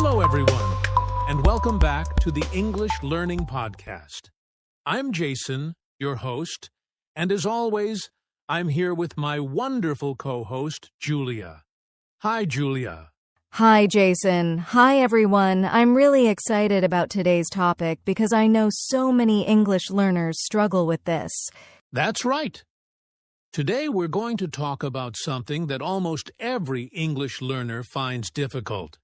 Hello, everyone, and welcome back to the English Learning Podcast. I'm Jason, your host, and as always, I'm here with my wonderful co-host, Julia. Hi, Julia. Hi, Jason. Hi, everyone. I'm really excited about today's topic because I know so many English learners struggle with this. That's right. Today we're going to talk about something that almost every English learner finds difficult,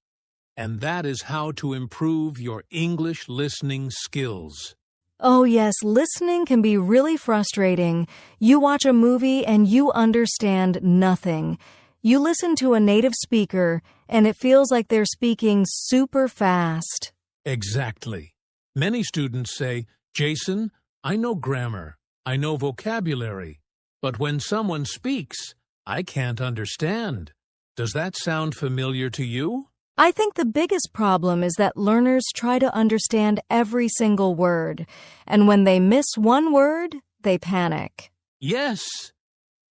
and that is how to improve your English listening skills. Oh, yes, listening can be really frustrating. You watch a movie and you understand nothing. You listen to a native speaker and it feels like they're speaking super fast. Exactly. Many students say, Jason, I know grammar, I know vocabulary, but when someone speaks, I can't understand. Does that sound familiar to you? I think the biggest problem is that learners try to understand every single word, and when they miss one word, they panic. Yes,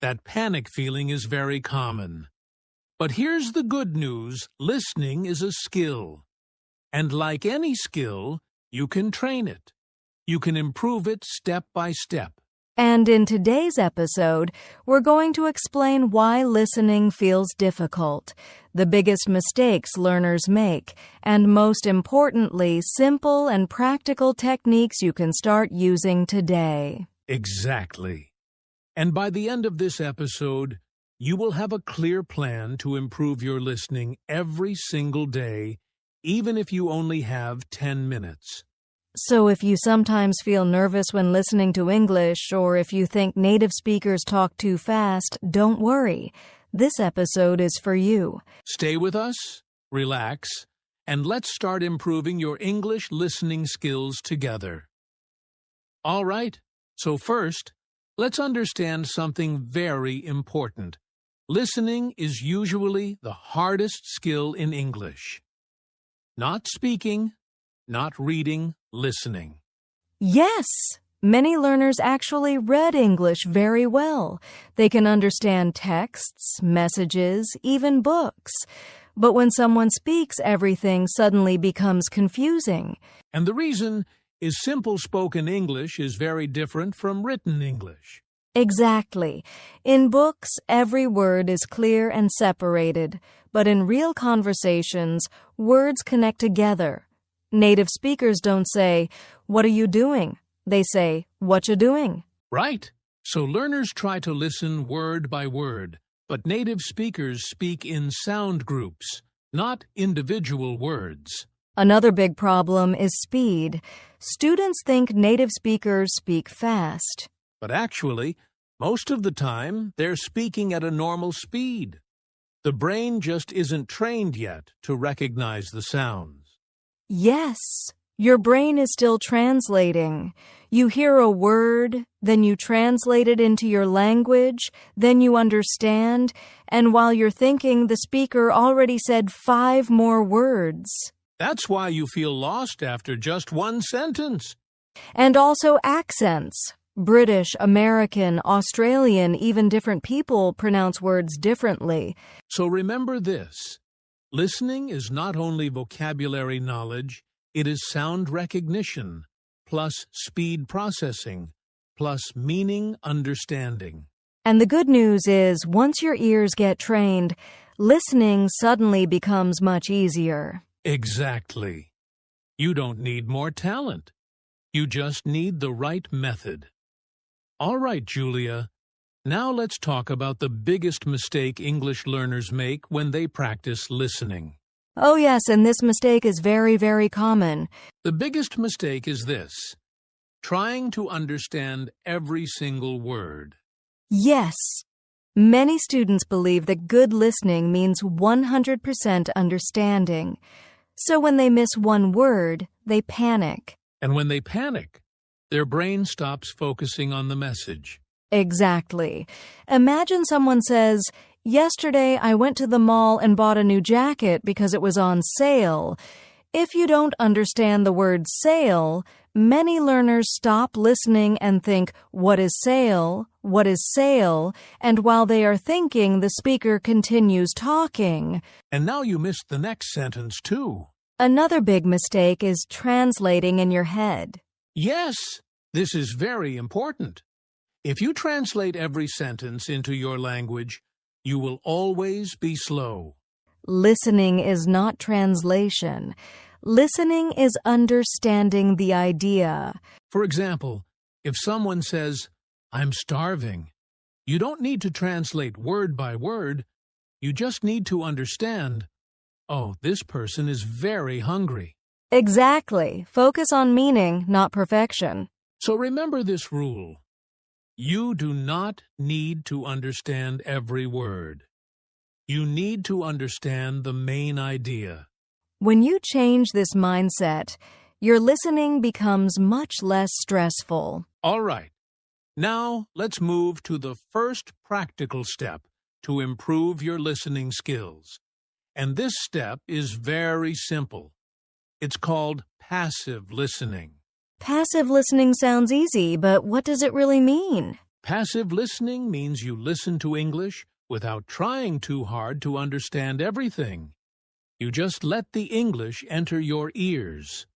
that panic feeling is very common. But here's the good news, listening is a skill. And like any skill, you can train it. You can improve it step by step. And in today's episode, we're going to explain why listening feels difficult, the biggest mistakes learners make, and most importantly, simple and practical techniques you can start using today. Exactly. And by the end of this episode, you will have a clear plan to improve your listening every single day, even if you only have 10 minutes. So if you sometimes feel nervous when listening to English, or if you think native speakers talk too fast, don't worry. This episode is for you. Stay with us, relax, and let's start improving your English listening skills together. All right, so first, let's understand something very important. Listening is usually the hardest skill in English. Not speaking, not reading, listening. Yes! Many learners actually read English very well. They can understand texts, messages, even books. But when someone speaks, everything suddenly becomes confusing. And the reason is simple spoken English is very different from written English. Exactly. In books, every word is clear and separated. But in real conversations, words connect together. Native speakers don't say, "What are you doing?" They say, "What you doing?" Right. So learners try to listen word by word, but native speakers speak in sound groups, not individual words. Another big problem is speed. Students think native speakers speak fast. But actually, most of the time, they're speaking at a normal speed. The brain just isn't trained yet to recognize the sounds. Yes, your brain is still translating. You hear a word, then you translate it into your language, then you understand, and while you're thinking, the speaker already said 5 more words. That's why you feel lost after just one sentence. And also accents. British, American, Australian, even different people pronounce words differently. So remember this. Listening is not only vocabulary knowledge, it is sound recognition, plus speed processing, plus meaning understanding. And the good news is, once your ears get trained, listening suddenly becomes much easier. Exactly. You don't need more talent. You just need the right method. All right, Julia. Now let's talk about the biggest mistake English learners make when they practice listening. Oh yes, and this mistake is very, very common. The biggest mistake is this: trying to understand every single word. Yes. Many students believe that good listening means 100% understanding. So when they miss one word, they panic. And when they panic, their brain stops focusing on the message. Exactly. Imagine someone says, "Yesterday I went to the mall and bought a new jacket because it was on sale." If you don't understand the word sale, many learners stop listening and think, "What is sale? What is sale?" And while they are thinking, the speaker continues talking. And now you missed the next sentence too. Another big mistake is translating in your head. Yes, this is very important. If you translate every sentence into your language, you will always be slow. Listening is not translation. Listening is understanding the idea. For example, if someone says, "I'm starving," you don't need to translate word by word. You just need to understand, "Oh, this person is very hungry." Exactly. Focus on meaning, not perfection. So remember this rule. You do not need to understand every word. You need to understand the main idea. When you change this mindset, your listening becomes much less stressful. All right. Now let's move to the first practical step to improve your listening skills. And this step is very simple. It's called passive listening. Passive listening sounds easy, but what does it really mean? Passive listening means you listen to English without trying too hard to understand everything. You just let the English enter your ears.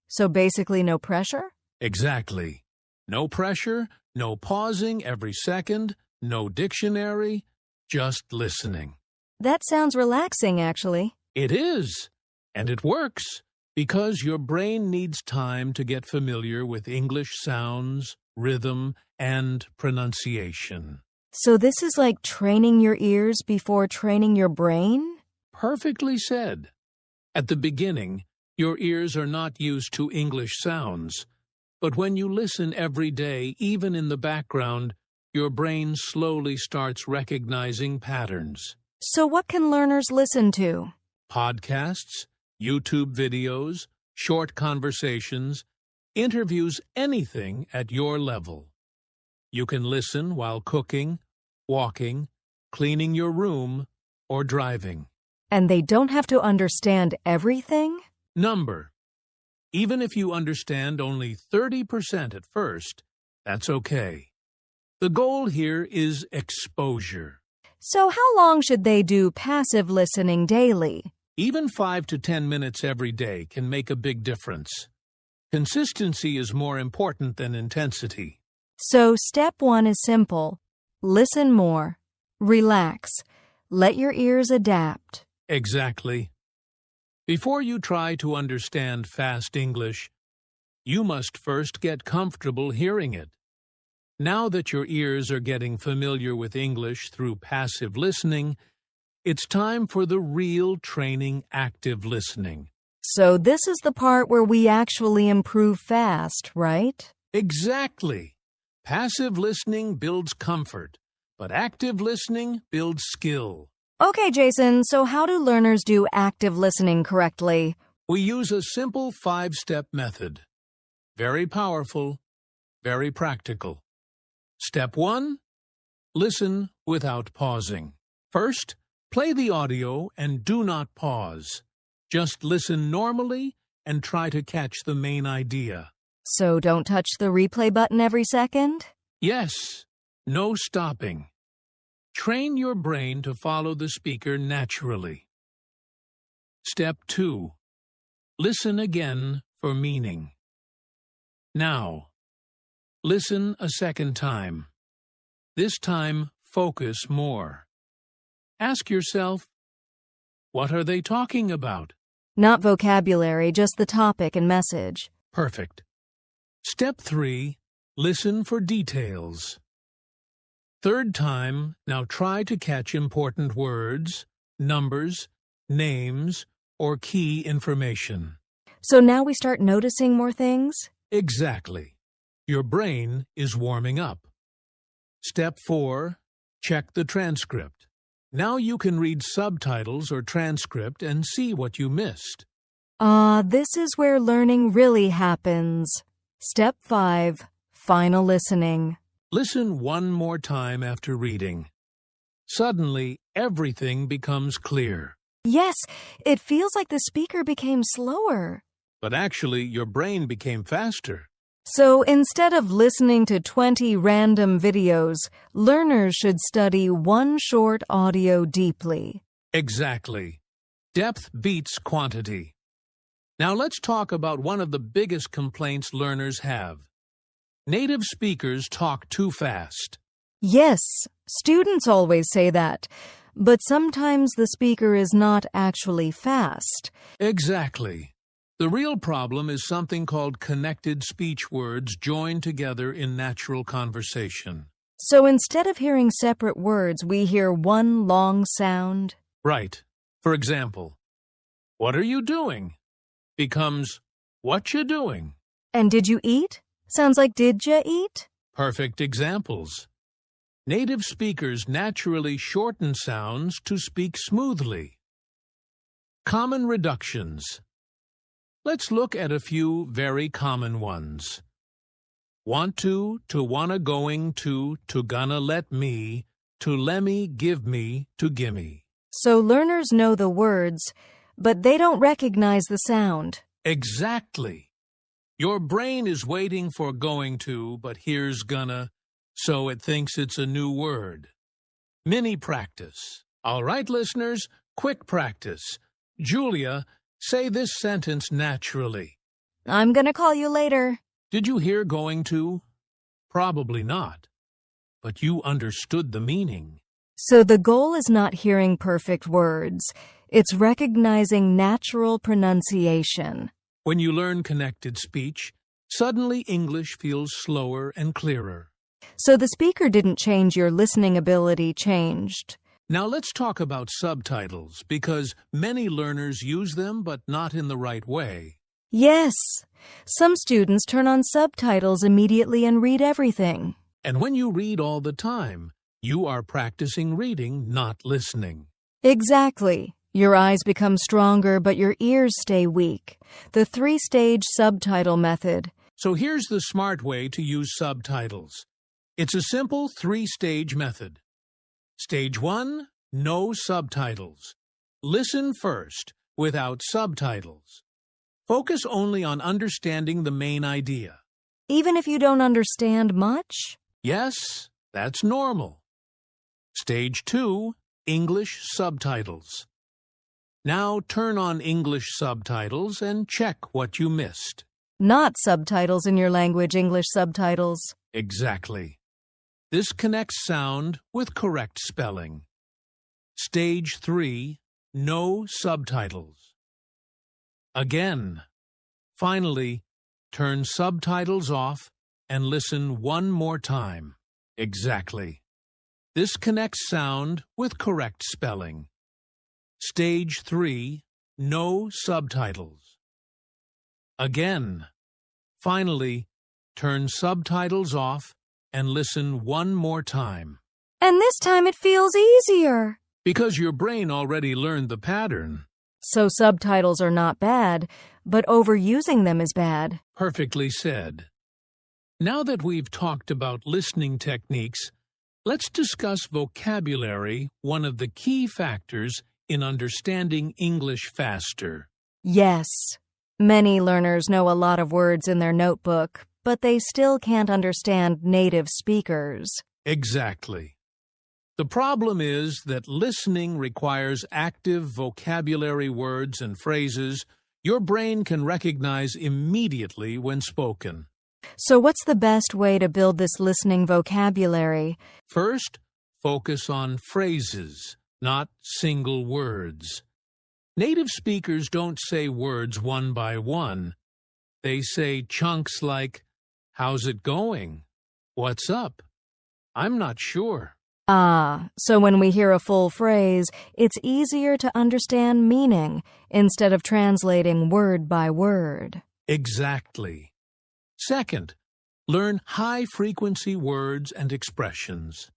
So basically no pressure? Exactly. No pressure, no pausing every second, no dictionary, just listening. That sounds relaxing, actually. It is, and it works, because your brain needs time to get familiar with English sounds, rhythm, and pronunciation. So this is like training your ears before training your brain? Perfectly said. At the beginning, your ears are not used to English sounds, but when you listen every day, even in the background, your brain slowly starts recognizing patterns. So what can learners listen to? Podcasts, YouTube videos, short conversations, interviews, anything at your level. You can listen while cooking, walking, cleaning your room, or driving. And they don't have to understand everything? Number. Even if you understand only 30% at first, that's okay. The goal here is exposure. So how long should they do passive listening daily? Even 5 to 10 minutes every day can make a big difference. Consistency is more important than intensity. So step 1 is simple. Listen more. Relax. Let your ears adapt. Exactly. Before you try to understand fast English, you must first get comfortable hearing it. Now that your ears are getting familiar with English through passive listening, it's time for the real training, active listening. So this is the part where we actually improve fast, right? Exactly. Passive listening builds comfort, but active listening builds skill. Okay, Jason, so how do learners do active listening correctly? We use a simple 5-step method. Very powerful, very practical. Step 1. Listen without pausing. First, play the audio and do not pause. Just listen normally and try to catch the main idea. So don't touch the replay button every second? Yes, no stopping. Train your brain to follow the speaker naturally. Step 2. Listen again for meaning. Now, listen a second time. This time, focus more. Ask yourself, what are they talking about? Not vocabulary, just the topic and message. Perfect. Step 3. Listen for details. Third time, now try to catch important words, numbers, names, or key information. So now we start noticing more things? Exactly. Your brain is warming up. Step 4. Check the transcript. Now you can read subtitles or transcript and see what you missed. This is where learning really happens. Step 5. Final listening. Listen one more time after reading. Suddenly, everything becomes clear. Yes, it feels like the speaker became slower. But actually, your brain became faster. So instead of listening to 20 random videos, learners should study one short audio deeply. Exactly. Depth beats quantity. Now let's talk about one of the biggest complaints learners have. Native speakers talk too fast. Yes, students always say that, but sometimes the speaker is not actually fast. Exactly. The real problem is something called connected speech words joined together in natural conversation. So instead of hearing separate words, we hear one long sound. Right. For example, what are you doing? Becomes, what you doing? And did you eat? Sounds like did ya eat? Perfect examples. Native speakers naturally shorten sounds to speak smoothly. Common reductions. Let's look at a few very common ones. Want to wanna going to gonna let me, to lemme, give me, to gimme. So learners know the words, but they don't recognize the sound. Exactly. Your brain is waiting for going to, but hears gonna, so it thinks it's a new word. Mini practice. All right, listeners, quick practice. Julia, say this sentence naturally. I'm gonna call you later. Did you hear going to? Probably not. But you understood the meaning. So the goal is not hearing perfect words. It's recognizing natural pronunciation. When you learn connected speech, suddenly English feels slower and clearer. So the speaker didn't change, your listening ability changed. Now let's talk about subtitles, because many learners use them but not in the right way. Yes, some students turn on subtitles immediately and read everything. And when you read all the time, you are practicing reading, not listening. Exactly. Your eyes become stronger, but your ears stay weak. The 3-stage subtitle method. So here's the smart way to use subtitles. It's a simple 3-stage method. Stage 1, no subtitles. Listen first, without subtitles. Focus only on understanding the main idea. Even if you don't understand much? Yes, that's normal. Stage 2, English subtitles. Now turn on English subtitles and check what you missed. Not subtitles in your language, English subtitles. Exactly. This connects sound with correct spelling. Stage 3, no subtitles. Again. Finally, turn subtitles off and listen one more time. Exactly. This connects sound with correct spelling. Stage 3, no subtitles. Again. Finally, turn subtitles off and listen one more time. And this time it feels easier. Because your brain already learned the pattern. So subtitles are not bad, but overusing them is bad. Perfectly said. Now that we've talked about listening techniques, let's discuss vocabulary, one of the key factors in understanding English faster. Yes. Many learners know a lot of words in their notebook, but they still can't understand native speakers. Exactly. The problem is that listening requires active vocabulary words and phrases your brain can recognize immediately when spoken. So what's the best way to build this listening vocabulary? First, focus on phrases, not single words. Native speakers don't say words one by one. They say chunks like, "How's it going? What's up? I'm not sure." So when we hear a full phrase, it's easier to understand meaning instead of translating word by word. Exactly. Second, learn high-frequency words and expressions.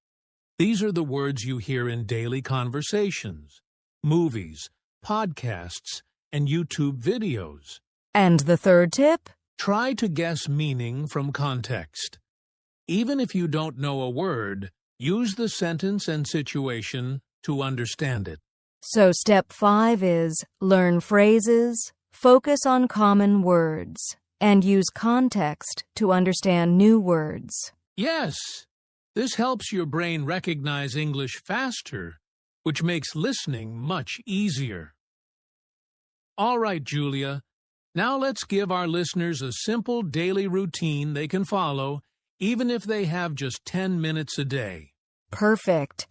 These are the words you hear in daily conversations, movies, podcasts, and YouTube videos. And the third tip? Try to guess meaning from context. Even if you don't know a word, use the sentence and situation to understand it. So step 5 is learn phrases, focus on common words, and use context to understand new words. Yes, this helps your brain recognize English faster, which makes listening much easier. All right, Julia. Now let's give our listeners a simple daily routine they can follow, even if they have just 10 minutes a day. Perfect.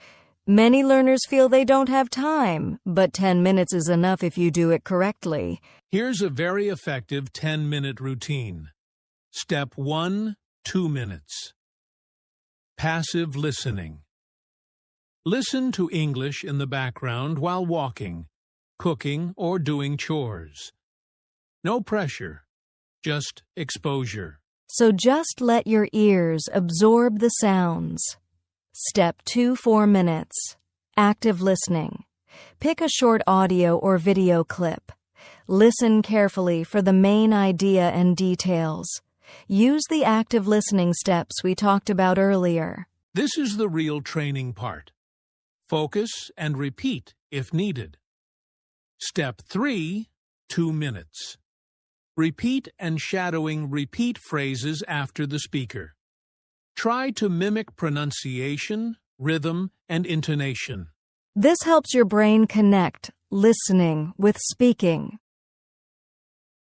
Many learners feel they don't have time, but 10 minutes is enough if you do it correctly. Here's a very effective 10-minute routine. Step 1, 2 minutes. Passive listening. Listen to English in the background while walking, cooking, or doing chores. No pressure, just exposure. So just let your ears absorb the sounds. Step 2, 4 minutes. Active listening. Pick a short audio or video clip. Listen carefully for the main idea and details. Use the active listening steps we talked about earlier. This is the real training part. Focus and repeat if needed. Step 3, 2 minutes. Repeat and shadowing repeat phrases after the speaker. Try to mimic pronunciation, rhythm, and intonation. This helps your brain connect listening with speaking.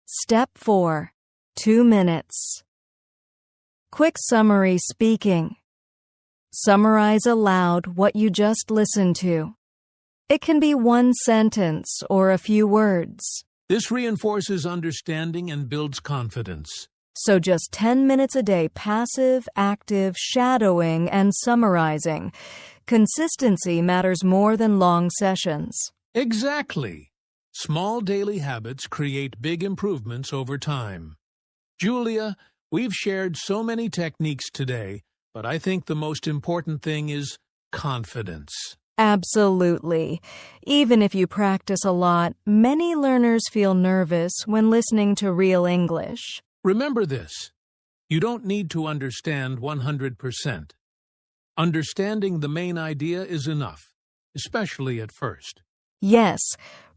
Step 4, 2 minutes. Quick summary speaking. Summarize aloud what you just listened to. It can be one sentence or a few words. This reinforces understanding and builds confidence. So just 10 minutes a day, passive, active, shadowing, and summarizing. Consistency matters more than long sessions. Exactly. Small daily habits create big improvements over time. Julia, we've shared so many techniques today, but I think the most important thing is confidence. Absolutely. Even if you practice a lot, many learners feel nervous when listening to real English. Remember this. You don't need to understand 100%. Understanding the main idea is enough, especially at first. Yes,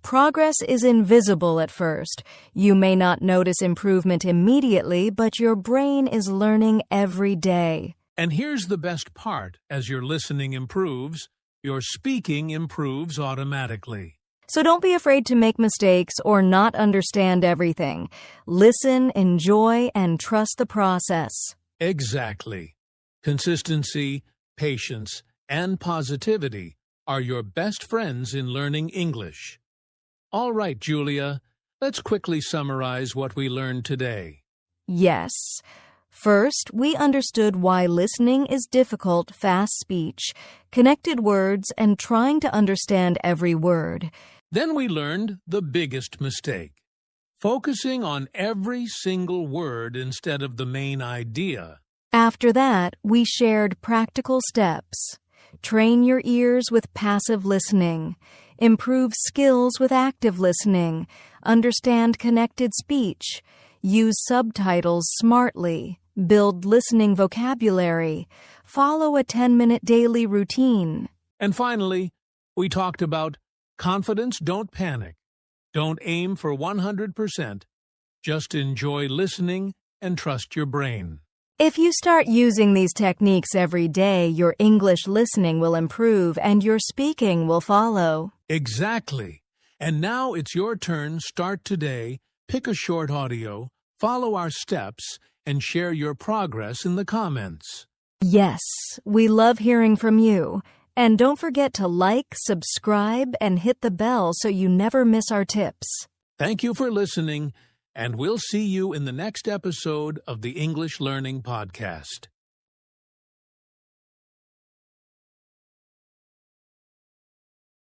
progress is invisible at first. You may not notice improvement immediately, but your brain is learning every day. And here's the best part. As your listening improves, your speaking improves automatically. So don't be afraid to make mistakes or not understand everything. Listen, enjoy, and trust the process. Exactly. Consistency, patience, and positivity are your best friends in learning English. All right, Julia, let's quickly summarize what we learned today. Yes. First, we understood why listening is difficult, fast speech, connected words, and trying to understand every word. Then we learned the biggest mistake, focusing on every single word instead of the main idea. After that, we shared practical steps. Train your ears with passive listening. Improve skills with active listening. Understand connected speech. Use subtitles smartly. Build listening vocabulary. Follow a 10-minute daily routine. And finally, we talked about confidence. Don't panic. Don't aim for 100%. Just enjoy listening and trust your brain. If you start using these techniques every day, your English listening will improve and your speaking will follow. Exactly. And now it's your turn. Start today. Pick a short audio, follow our steps, and share your progress in the comments. Yes, we love hearing from you. And don't forget to like, subscribe, and hit the bell so you never miss our tips. Thank you for listening, and we'll see you in the next episode of the English Learning Podcast.